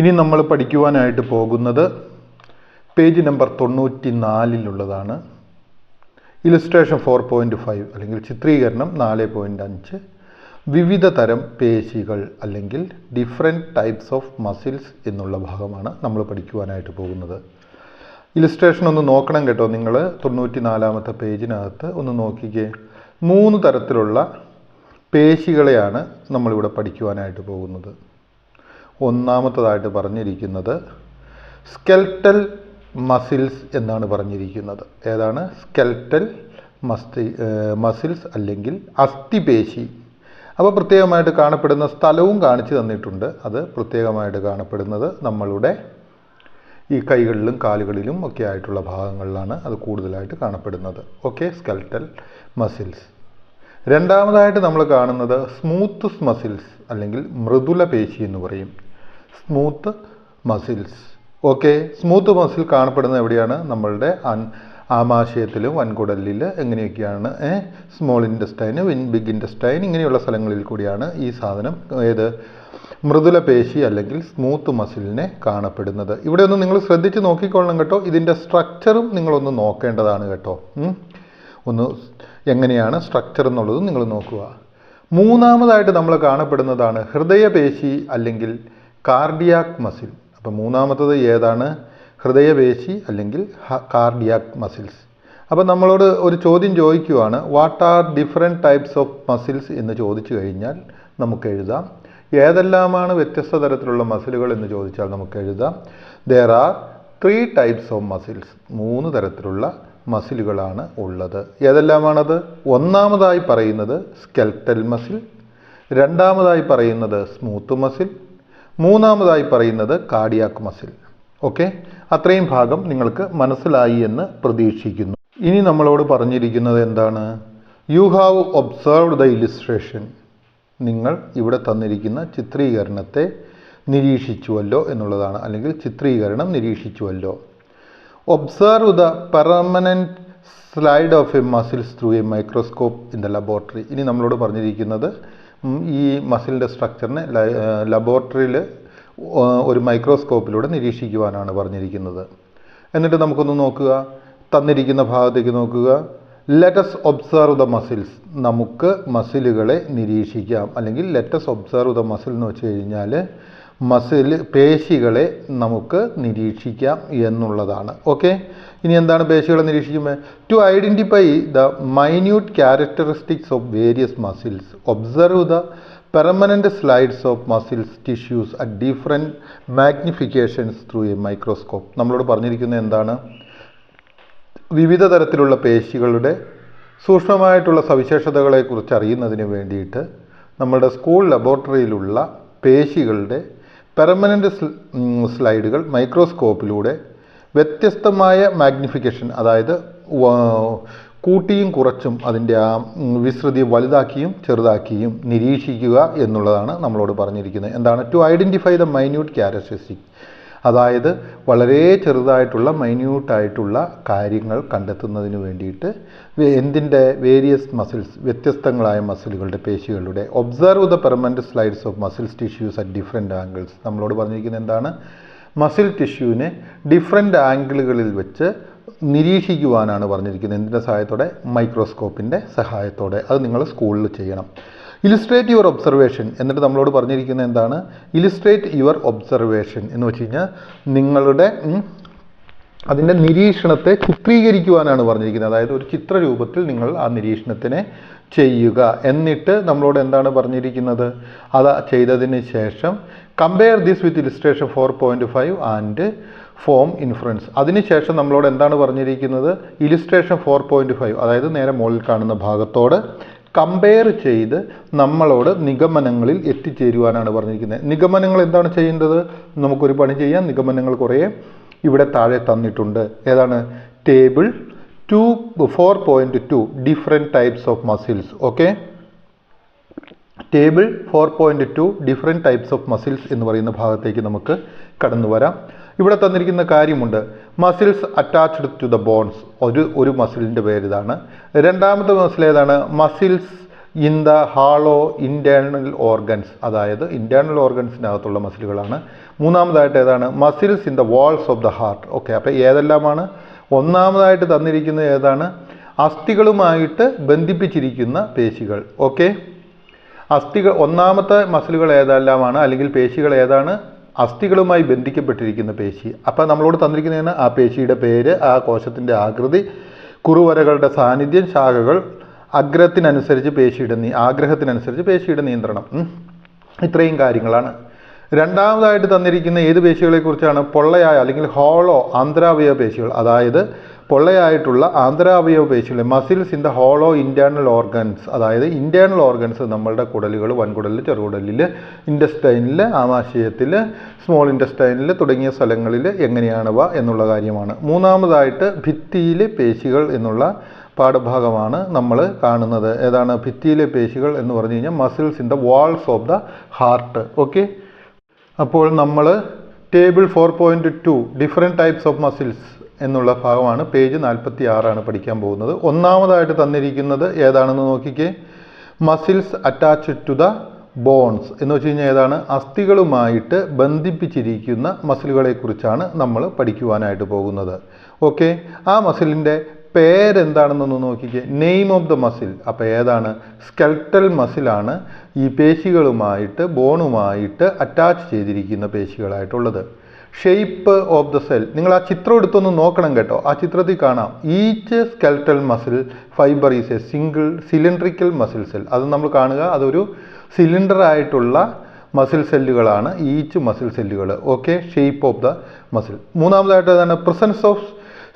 ഇനി നമ്മൾ പഠിക്കുവാനായിട്ട് പോകുന്നത് പേജ് നമ്പർ 94 ഇലുസ്ട്രേഷൻ 4.5 അല്ലെങ്കിൽ ചിത്രീകരണം 4.5 വിവിധ തരം പേശികൾ അല്ലെങ്കിൽ ഡിഫറെൻറ്റ് ടൈപ്സ് ഓഫ് മസിൽസ് എന്നുള്ള ഭാഗമാണ് നമ്മൾ പഠിക്കുവാനായിട്ട് പോകുന്നത്. ഇലുസ്ട്രേഷൻ ഒന്ന് നോക്കണം കേട്ടോ. നിങ്ങൾ 94 പേജിനകത്ത് ഒന്ന് നോക്കിക്കേ. 3 തരത്തിലുള്ള പേശികളെയാണ് നമ്മളിവിടെ പഠിക്കുവാനായിട്ട് പോകുന്നത്. ഒന്നാമത്തതായിട്ട് പറഞ്ഞിരിക്കുന്നത് സ്കെൽറ്റൽ മസിൽസ് എന്നാണ് പറഞ്ഞിരിക്കുന്നത്. ഏതാണ്? സ്കെൽറ്റൽ മസിൽസ് അല്ലെങ്കിൽ അസ്ഥിപേശി. അപ്പോൾ പ്രത്യേകമായിട്ട് കാണപ്പെടുന്ന സ്ഥലവും കാണിച്ചു തന്നിട്ടുണ്ട്. അത് പ്രത്യേകമായിട്ട് കാണപ്പെടുന്നത് നമ്മളുടെ ഈ കൈകളിലും കാലുകളിലും ഒക്കെ ആയിട്ടുള്ള ഭാഗങ്ങളിലാണ് അത് കൂടുതലായിട്ട് കാണപ്പെടുന്നത്. Okay, skeletal muscles. രണ്ടാമതായിട്ട് നമ്മൾ കാണുന്നത് സ്മൂത്ത് മസിൽസ് അല്ലെങ്കിൽ മൃദുല പേശി എന്ന് പറയും. Smooth muscles. Okay, smooth muscle കാണപ്പെടുന്നത് എവിടെയാണ്? നമ്മളുടെ ആമാശയത്തിലും വൻകുടലിൽ എങ്ങനെയൊക്കെയാണ് സ്മോൾ ഇൻറ്റസ്റ്റൈന്, ബിഗ് ഇൻറ്റസ്റ്റൈൻ ഇങ്ങനെയുള്ള സ്ഥലങ്ങളിൽ കൂടിയാണ് ഈ സാധനം മൃദുല പേശി അല്ലെങ്കിൽ സ്മൂത്ത് മസിലിനെ കാണപ്പെടുന്നത്. ഇവിടെ ഒന്ന് നിങ്ങൾ ശ്രദ്ധിച്ച് നോക്കിക്കൊള്ളണം കേട്ടോ. ഇതിൻ്റെ സ്ട്രക്ചറും നിങ്ങളൊന്ന് നോക്കേണ്ടതാണ് കേട്ടോ. ഒന്ന് എങ്ങനെയാണ് സ്ട്രക്ചർ എന്നുള്ളതും നിങ്ങൾ നോക്കുക. മൂന്നാമതായിട്ട് നമ്മൾ കാണപ്പെടുന്നതാണ് ഹൃദയപേശി അല്ലെങ്കിൽ കാർഡിയാക് മസിൽ. അപ്പോൾ മൂന്നാമത്തത് ഏതാണ്? ഹൃദയപേശി അല്ലെങ്കിൽ കാർഡിയാക് മസിൽസ്. അപ്പോൾ നമ്മളോട് ഒരു ചോദ്യം ചോദിക്കുവാണ്, what are different types of muscles എന്ന് ചോദിച്ചു കഴിഞ്ഞാൽ നമുക്ക് എഴുതാം. ഏതെല്ലാമാണ് വ്യത്യസ്ത തരത്തിലുള്ള മസിലുകൾ എന്ന് ചോദിച്ചാൽ നമുക്ക് എഴുതാം. There are 3 types of muscles. 3 തരത്തിലുള്ള മസിലുകളാണ് ഉള്ളത്. ഏതെല്ലാമാണത്? ഒന്നാമതായി പറയുന്നത് സ്കെൽറ്റൽ മസിൽ, രണ്ടാമതായി പറയുന്നത് സ്മൂത്ത് മസിൽ, മൂന്നാമതായി പറയുന്നത് കാർഡിയാക് മസിൽ. ഓക്കെ, അത്രയും ഭാഗം നിങ്ങൾക്ക് മനസ്സിലായി എന്ന് പ്രതീക്ഷിക്കുന്നു. ഇനി നമ്മളോട് പറഞ്ഞിരിക്കുന്നത് എന്താണ്? You have observed the illustration. നിങ്ങൾ ഇവിടെ തന്നിരിക്കുന്ന ചിത്രീകരണത്തെ നിരീക്ഷിച്ചുവല്ലോ എന്നുള്ളതാണ്, അല്ലെങ്കിൽ ചിത്രീകരണം നിരീക്ഷിച്ചുവല്ലോ. Observe the permanent slide of a muscles through a microscope in the laboratory. ഇനി നമ്മളോട് പറഞ്ഞിരിക്കുന്നത് ഈ മസിലിൻ്റെ സ്ട്രക്ചറിനെ ലബോറട്ടറിയിൽ ഒരു മൈക്രോസ്കോപ്പിലൂടെ നിരീക്ഷിക്കുവാനാണ് പറഞ്ഞിരിക്കുന്നത്. എന്നിട്ട് നമുക്കൊന്ന് നോക്കുക, തന്നിരിക്കുന്ന ഭാഗത്തേക്ക് നോക്കുക. Let's observe the muscles. നമുക്ക് മസിലുകളെ നിരീക്ഷിക്കാം, അല്ലെങ്കിൽ ലെറ്റസ് ഒബ്സർവ് ദ മസിൽ എന്ന് വെച്ച് കഴിഞ്ഞാൽ പേശികളെ നമുക്ക് നിരീക്ഷിക്കാം എന്നുള്ളതാണ്. ഓക്കെ, ഇനി എന്താണ് പേശികളെ നിരീക്ഷിക്കുമ്പോൾ? To identify the minute characteristics of various muscles, observe the permanent slides of muscles tissues at different magnifications through a microscope. നമ്മളോട് പറഞ്ഞിരിക്കുന്നത് എന്താണ്? വിവിധ തരത്തിലുള്ള പേശികളുടെ സൂക്ഷ്മമായിട്ടുള്ള സവിശേഷതകളെക്കുറിച്ച് അറിയുന്നതിന് വേണ്ടിയിട്ട് നമ്മുടെ സ്കൂൾ ലബോറട്ടറിയിലുള്ള പേശികളുടെ പെർമനൻറ്റ് സ്ലൈഡുകൾ മൈക്രോസ്കോപ്പിലൂടെ വ്യത്യസ്തമായ മാഗ്നിഫിക്കേഷൻ, അതായത് കൂട്ടിയും കുറച്ചും അതിൻ്റെ ആ വിസ്തൃതി വലുതാക്കിയും ചെറുതാക്കിയും നിരീക്ഷിക്കുക എന്നുള്ളതാണ് നമ്മളോട് പറഞ്ഞിരിക്കുന്നത്. എന്താണ്? To identify the minute characteristic, അതായത് വളരെ ചെറുതായിട്ടുള്ള മൈന്യൂട്ടായിട്ടുള്ള കാര്യങ്ങൾ കണ്ടെത്തുന്നതിന് വേണ്ടിയിട്ട് എന്തിൻ്റെ വേരിയസ് മസിൽസ്, വ്യത്യസ്തങ്ങളായ മസിലുകളുടെ പേശികളുടെ. Observe the permanent slides of muscles tissues at different angles. നമ്മളോട് പറഞ്ഞിരിക്കുന്നത് എന്താണ്? മസിൽ ടിഷ്യൂവിനെ ഡിഫറെൻറ്റ് ആംഗിളുകളിൽ വെച്ച് നിരീക്ഷിക്കുവാനാണ് പറഞ്ഞിരിക്കുന്നത്. എന്തിൻ്റെ സഹായത്തോടെ? മൈക്രോസ്കോപ്പിൻ്റെ സഹായത്തോടെ. അത് നിങ്ങൾ സ്കൂളിൽ ചെയ്യണം. ഇലുസ്ട്രേറ്റ് യുവർ ഒബ്സർവേഷൻ. എന്നിട്ട് നമ്മളോട് പറഞ്ഞിരിക്കുന്നത് എന്താണ്? ഇലുസ്ട്രേറ്റ് യുവർ ഒബ്സർവേഷൻ എന്ന് വെച്ച് കഴിഞ്ഞാൽ നിങ്ങളുടെ അതിൻ്റെ നിരീക്ഷണത്തെ ചിത്രീകരിക്കുവാനാണ് പറഞ്ഞിരിക്കുന്നത്. അതായത് ഒരു ചിത്രരൂപത്തിൽ നിങ്ങൾ ആ നിരീക്ഷണത്തിനെ ചെയ്യുക. എന്നിട്ട് നമ്മളോട് എന്താണ് പറഞ്ഞിരിക്കുന്നത്? അത് ചെയ്തതിന് ശേഷം compare this with illustration 4.5 and form inference. അതിനുശേഷം നമ്മളോട് എന്താണ് പറഞ്ഞിരിക്കുന്നത്? ഇലുസ്ട്രേഷൻ 4.5, അതായത് നേരെ മുകളിൽ കാണുന്ന ഭാഗത്തോട് കമ്പയർ ചെയ്ത് നമ്മളോട് നിഗമനങ്ങളിൽ എത്തിച്ചേരുവാനാണ് പറഞ്ഞിരിക്കുന്നത്. നിഗമനങ്ങൾ എന്താണ് ചെയ്യേണ്ടത്? നമുക്കൊരു പണി ചെയ്യാം. നിഗമനങ്ങൾ കുറേ ഇവിടെ താഴെ തന്നിട്ടുണ്ട്. ഏതാണ്? Table 4.2 different types of muscles. Okay, table 4.2 different types of muscles എന്ന് പറയുന്ന ഭാഗത്തേക്ക് നമുക്ക് കടന്നു വരാം. ഇവിടെ തന്നിരിക്കുന്ന കാര്യമുണ്ട്. Muscles attached to the bones. ഒരു മസിലിൻ്റെ പേര് ഇതാണ്. രണ്ടാമത്തെ മസിൽ ഏതാണ്? Muscles in the hollow internal organs, അതായത് ഇൻറ്റേർണൽ ഓർഗൻസിനകത്തുള്ള മസിലുകളാണ്. മൂന്നാമതായിട്ട് ഏതാണ്? Muscles in the walls of the heart. Okay, അപ്പോൾ ഏതെല്ലാമാണ്? ഒന്നാമതായിട്ട് തന്നിരിക്കുന്നത് ഏതാണ്? അസ്ഥികളുമായിട്ട് ബന്ധിപ്പിച്ചിരിക്കുന്ന പേശികൾ. ഓക്കെ, ഒന്നാമത്തെ മസിലുകൾ ഏതെല്ലാമാണ് അല്ലെങ്കിൽ പേശികൾ ഏതാണ്? അസ്ഥികളുമായി ബന്ധിക്കപ്പെട്ടിരിക്കുന്ന പേശി. അപ്പോൾ നമ്മളോട് തന്നിരിക്കുന്നതാണ് ആ പേശിയുടെ പേര്, ആ കോശത്തിൻ്റെ ആകൃതി, കുറുവരകളുടെ സാന്നിധ്യം, ശാഖകൾ, ആഗ്രഹത്തിനനുസരിച്ച് പേശിയുടെ നിയന്ത്രണം. ഇത്രയും കാര്യങ്ങളാണ്. രണ്ടാമതായിട്ട് തന്നിരിക്കുന്ന ഏത് പേശികളെക്കുറിച്ചാണ്? പൊള്ളയായ അല്ലെങ്കിൽ ഹോളോ ആന്തരാവയവ പേശികൾ, അതായത് പൊള്ളയായിട്ടുള്ള ആന്തരാവയവ പേശികൾ, muscles in the hollow internal organs, അതായത് ഇൻറ്റേർണൽ ഓർഗൻസ് നമ്മളുടെ കുടലുകൾ, വൻകുടലിൽ, ചെറുകുടലിൽ, ഇൻറ്റസ്റ്റൈനിൽ, ആമാശയത്തിൽ, സ്മോൾ ഇൻറ്റസ്റ്റൈനിൽ തുടങ്ങിയ സ്ഥലങ്ങളിൽ എങ്ങനെയാണവ എന്നുള്ള കാര്യമാണ്. മൂന്നാമതായിട്ട് ഭിത്തിയിലെ പേശികൾ എന്നുള്ള പാഠഭാഗമാണ് നമ്മൾ കാണുന്നത്. ഏതാണ് ഭിത്തിയിലെ പേശികൾ എന്ന് പറഞ്ഞു കഴിഞ്ഞാൽ? Muscles in the walls of the heart. Okay, അപ്പോൾ നമ്മൾ table 4.2 different types of muscles എന്നുള്ള ഭാഗമാണ്, പേജ് 46 പഠിക്കാൻ പോകുന്നത്. ഒന്നാമതായിട്ട് തന്നിരിക്കുന്നത് ഏതാണെന്ന് നോക്കിക്കേ. Muscles attached to the bones എന്ന് വെച്ച് കഴിഞ്ഞാൽ ഏതാണ്? അസ്ഥികളുമായിട്ട് ബന്ധിപ്പിച്ചിരിക്കുന്ന മസിലുകളെക്കുറിച്ചാണ് നമ്മൾ പഠിക്കുവാനായിട്ട് പോകുന്നത്. ഓക്കെ, ആ മസിലിൻ്റെ പേരെന്താണെന്നൊന്ന് നോക്കിക്കേ. Name of the muscle. അപ്പോൾ ഏതാണ്? സ്കെൽറ്റൽ മസിലാണ് ഈ പേശികളുമായിട്ട്, ബോണുമായിട്ട് അറ്റാച്ച് ചെയ്തിരിക്കുന്ന പേശികളായിട്ടുള്ളത്. Shape of the cell. നിങ്ങൾ ആ ചിത്രം എടുത്തൊന്ന് നോക്കണം കേട്ടോ. ആ ചിത്രത്തിൽ കാണാം each skeletal muscle fibre is a single cylindrical muscle cell. അത് നമ്മൾ കാണുക, അതൊരു സിലിണ്ടറായിട്ടുള്ള മസിൽ സെല്ലുകളാണ് ഈച്ച് മസിൽ സെല്ലുകൾ. Okay, shape of the muscle. മൂന്നാമതായിട്ട് ഏതാണ്? Presence of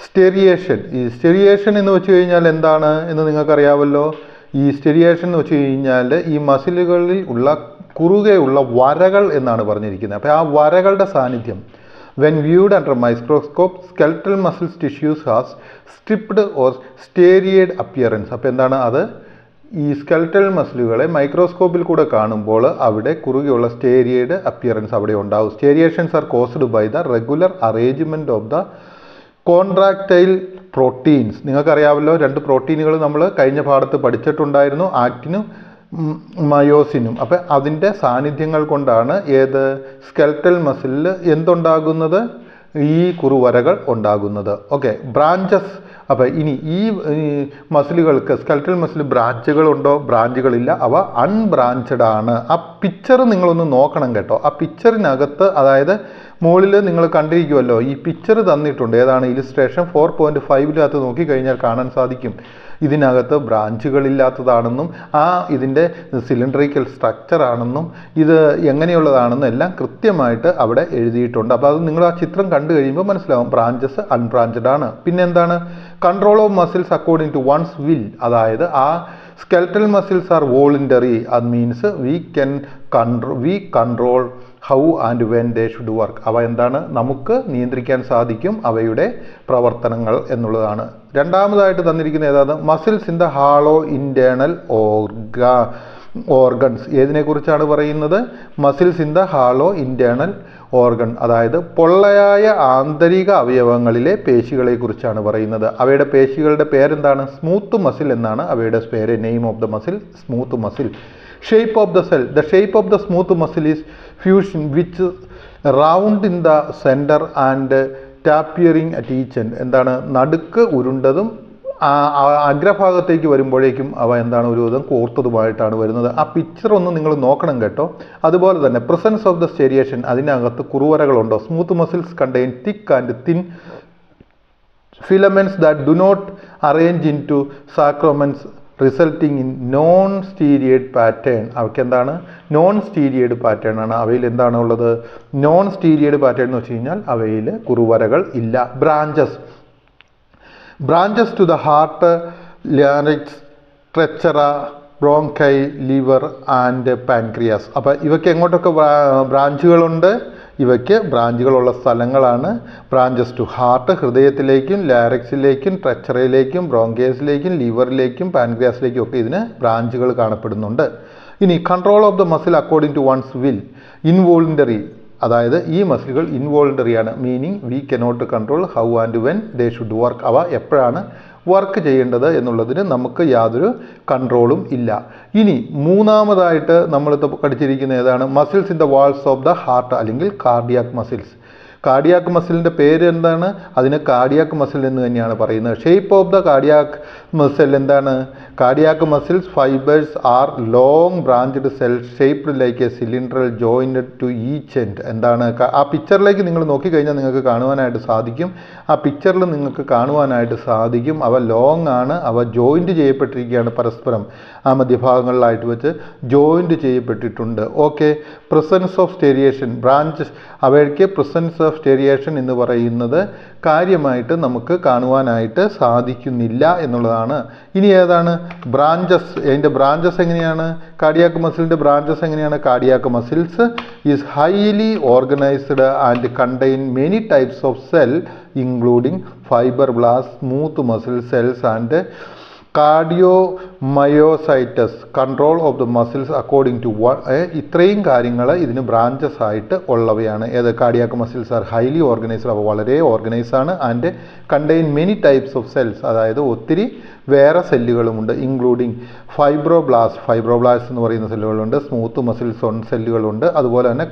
striation. ഈ സ്റ്റെറിയേഷൻ എന്ന് വെച്ച് കഴിഞ്ഞാൽ എന്താണ് എന്ന് നിങ്ങൾക്കറിയാമല്ലോ. ഈ സ്റ്റെറിയേഷൻ എന്ന് വെച്ച് കഴിഞ്ഞാൽ ഈ മസിലുകളിൽ ഉള്ള കുറുകെയുള്ള വരകൾ എന്നാണ് പറഞ്ഞിരിക്കുന്നത്. അപ്പോൾ ആ വരകളുടെ സാന്നിധ്യം. When viewed under microscope skeletal muscles tissues has striped or striated appearance. അപ്പോൾ എന്താണ് അത്? ഈ സ്കെൽറ്റൽ മസിലുകളെ മൈക്രോസ്കോപ്പിൽ കൂടെ കാണുമ്പോൾ അവിടെ കുറുകെയുള്ള സ്റ്റേരിയേഡ് അപ്പിയറൻസ് അവിടെ ഉണ്ടാവും. Striations are caused by the regular arrangement of the contractile proteins. നിങ്ങൾക്കറിയാമല്ലോ, 2 പ്രോട്ടീനുകൾ നമ്മൾ കഴിഞ്ഞ പാഠത്ത് പഠിച്ചിട്ടുണ്ടായിരുന്നു, ആക്റ്റിനും മയോസിനും. അപ്പം അതിൻ്റെ സാന്നിധ്യങ്ങൾ കൊണ്ടാണ് ഏത് സ്കെൽറ്റൽ മസിലിൽ എന്തുണ്ടാകുന്നത്? ഈ കുറുവരകൾ ഉണ്ടാകുന്നത്. Okay, branches. അപ്പോൾ ഇനി ഈ മസിലുകൾക്ക്, സ്കെൽറ്റൽ മസിൽ ബ്രാഞ്ചുകളുണ്ടോ? ബ്രാഞ്ചുകളില്ല, അവ അൺബ്രാഞ്ചഡ് ആണ്. ആ പിക്ചർ നിങ്ങളൊന്ന് നോക്കണം കേട്ടോ. ആ പിക്ചറിനകത്ത്, അതായത് മുകളിൽ നിങ്ങൾ കണ്ടിരിക്കുമല്ലോ, ഈ പിക്ചർ തന്നിട്ടുണ്ട്. ഏതാണ്? ഇലിസ്ട്രേഷൻ 4.5 നോക്കിക്കഴിഞ്ഞാൽ കാണാൻ സാധിക്കും. ഇതിനകത്ത് ബ്രാഞ്ചുകളില്ലാത്തതാണെന്നും ഇതിൻ്റെ സിലിണ്ടറിക്കൽ സ്ട്രക്ചറാണെന്നും ഇത് എങ്ങനെയുള്ളതാണെന്നും എല്ലാം കൃത്യമായിട്ട് അവിടെ എഴുതിയിട്ടുണ്ട്. അപ്പോൾ അത് നിങ്ങൾ ആ ചിത്രം കണ്ടു കഴിയുമ്പോൾ മനസ്സിലാവും ബ്രാഞ്ചസ് അൺബ്രാഞ്ചഡ് ആണ്. പിന്നെ എന്താണ്? Control of muscles according to one's will. അതായത് ആ സ്കെൽറ്റൽ മസിൽസ് ആർ വോളണ്ടറി. അത് means we control how and when they should work. അവ എന്താണ്? നമുക്ക് നിയന്ത്രിക്കാൻ സാധിക്കും അവയുടെ പ്രവർത്തനങ്ങൾ എന്നുള്ളതാണ്. രണ്ടാമതായിട്ട് തന്നിരിക്കുന്ന ഏതാണ്? Muscles in the hollow internal organs. ഏതിനെക്കുറിച്ചാണ് പറയുന്നത്? Muscles in the hollow internal organ, അതായത് പൊള്ളയായ ആന്തരിക അവയവങ്ങളിലെ പേശികളെക്കുറിച്ചാണ് പറയുന്നത്. അവയുടെ പേശികളുടെ പേരെന്താണ്? സ്മൂത്ത് മസിൽ എന്നാണ് അവയുടെ പേര്. Name of the muscle smooth muscle. Shape of the cell. The shape of the smooth muscle is fusion which round in the centre and tapering at each end. എന്താണ്? നടുക്ക് ഉരുണ്ടതും അഗ്രഭാഗത്തേക്ക് വരുമ്പോഴേക്കും അവ എന്താണ്? ഒരു വിധം കോർത്തതുമായിട്ടാണ് വരുന്നത്. ആ പിക്ചർ ഒന്ന് നിങ്ങൾ നോക്കണം കേട്ടോ. അതുപോലെ തന്നെ പ്രസൻസ് ഓഫ് ദ സ്റ്റെറിയേഷൻ. അതിനകത്ത് കുറുവരകളുണ്ടോ? Smooth muscles contain thick and thin filaments that do not arrange in to sacraments resulting in non striated pattern. അവയ്ക്ക് എന്താണ്? നോൺ സ്റ്റീരിയേഡ് പാറ്റേൺ ആണ്. അവയിൽ എന്താണ് ഉള്ളത്? നോൺ സ്റ്റീരിയേഡ് പാറ്റേൺ എന്ന് വെച്ച് കഴിഞ്ഞാൽ അവയിൽ കുറുവരകൾ ഇല്ല. Branches to the heart, larynx, trachea, bronchi, liver and pancreas. അപ്പോൾ ഇവയ്ക്ക് എങ്ങോട്ടൊക്കെ ബ്രാഞ്ചുകളുണ്ട്? ഇവയ്ക്ക് ബ്രാഞ്ചുകളുള്ള സ്ഥലങ്ങളാണ് ബ്രാഞ്ചസ് ടു ഹാർട്ട്, ഹൃദയത്തിലേക്കും ലാരിക്സിലേക്കും ട്രെച്ചറയിലേക്കും ബ്രോങ്കേസിലേക്കും ലിവറിലേക്കും പാൻക്രിയാസിലേക്കും ഒക്കെ ഇതിന് ബ്രാഞ്ചുകൾ കാണപ്പെടുന്നുണ്ട്. ഇനി control of the muscle according to one's will. Involuntary, അതായത് ഈ മസിലുകൾ ഇൻവോളണ്ടറി ആണ്. Meaning we cannot control how and when they should work. അവ എപ്പോഴാണ് വർക്ക് ചെയ്യേണ്ടത് എന്നുള്ളതിന് നമുക്ക് യാതൊരു കൺട്രോളും ഇല്ല. ഇനി മൂന്നാമതായിട്ട് നമ്മൾ പഠിച്ചിരിക്കുന്ന ഏതാണ്? Muscles in the walls of the heart അല്ലെങ്കിൽ കാർഡിയാക് മസിൽസ്. കാർഡിയാക് മസിലിൻ്റെ പേര് എന്താണ്? അതിന് കാർഡിയാക് മസിൽ എന്ന് തന്നെയാണ് പറയുന്നത്. Shape of the cardiac muscle എന്താണ്? Cardiac muscles fibres are long branched cells shaped like a cylindrical jointed to each end. എന്താണ്? ആ പിക്ചറിലേക്ക് നിങ്ങൾ നോക്കിക്കഴിഞ്ഞാൽ നിങ്ങൾക്ക് കാണുവാനായിട്ട് സാധിക്കും. ആ പിക്ചറിൽ നിങ്ങൾക്ക് കാണുവാനായിട്ട് സാധിക്കും അവ ലോങ് ആണ്, അവ ജോയിൻറ്റ് ചെയ്യപ്പെട്ടിരിക്കുകയാണ് പരസ്പരം. ആ മധ്യഭാഗങ്ങളിലായിട്ട് വെച്ച് ജോയിൻറ്റ് ചെയ്യപ്പെട്ടിട്ടുണ്ട്. ഓക്കെ. പ്രസൻസ് ഓഫ് സ്റ്റേരിയേഷൻ ബ്രാഞ്ച്, അവയ്ക്ക് പ്രസൻസ് ഓഫ് സ്റ്റേരിയേഷൻ എന്ന് പറയുന്നത് കാര്യമായിട്ട് നമുക്ക് കാണുവാനായിട്ട് സാധിക്കുന്നില്ല എന്നുള്ളതാണ്. ഇനി ഏതാണ്? ബ്രാഞ്ചസ്. അതിൻ്റെ ബ്രാഞ്ചസ് എങ്ങനെയാണ്? കാർഡിയാക് മസിലിൻ്റെ ബ്രാഞ്ചസ് എങ്ങനെയാണ്? Cardiac muscles is highly organised and contain many types of cell including fibre blast, smooth muscle cells and cardiomyocytes control of the muscles according to ഇത്രയും കാര്യങ്ങൾ ഇതിന് ബ്രാഞ്ചസ് ആയിട്ട് ഉള്ളവയാണ്. ഏത്? Cardiac muscles are highly organised, അവ വളരെ organise ആണ്. And contain many types of cells, അതായത് ഒത്തിരി വേറെ സെല്ലുകളുമുണ്ട്. ഇൻക്ലൂഡിങ് ഫൈബ്രോബ്ലാസ്റ്റ് എന്ന് പറയുന്ന സെല്ലുകളുണ്ട്, സ്മൂത്ത് മസിൽ സെല്ലുകളുണ്ട്, അതുപോലെ തന്നെ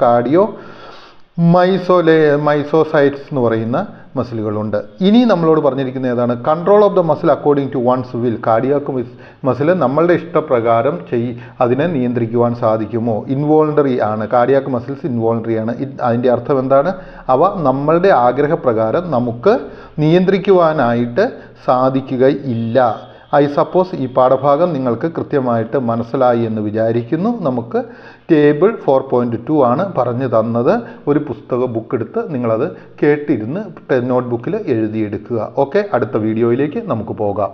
മൈസോസൈറ്റ്സ് എന്ന് പറയുന്ന മസിലുകളുണ്ട്. ഇനി നമ്മളോട് പറഞ്ഞിരിക്കുന്ന ഏതാണ്? Control of the muscle according to one's will. Cardiac muscle നമ്മളുടെ ഇഷ്ടപ്രകാരം അതിനെ നിയന്ത്രിക്കുവാൻ സാധിക്കുമോ? ഇൻവോളണ്ടറി ആണ്. കാർഡിയാക് മസിൽസ് ഇൻവോളണ്ടറി ആണ്. അതിൻ്റെ അർത്ഥം എന്താണ്? അവ നമ്മളുടെ ആഗ്രഹപ്രകാരം നമുക്ക് നിയന്ത്രിക്കുവാനായിട്ട് സാധിക്കുകയില്ല. ഐ സപ്പോസ് ഈ പാഠഭാഗം നിങ്ങൾക്ക് കൃത്യമായിട്ട് മനസ്സിലായി എന്ന് വിചാരിക്കുന്നു. നമുക്ക് ടേബിൾ 4.2 ആണ് പറഞ്ഞു തന്നത്. ഒരു ബുക്ക് എടുത്ത് നിങ്ങളത് കേട്ടിരുന്ന് നോട്ട്ബുക്കിൽ എഴുതിയെടുക്കുക. ഓക്കെ, അടുത്ത വീഡിയോയിലേക്ക് നമുക്ക് പോകാം.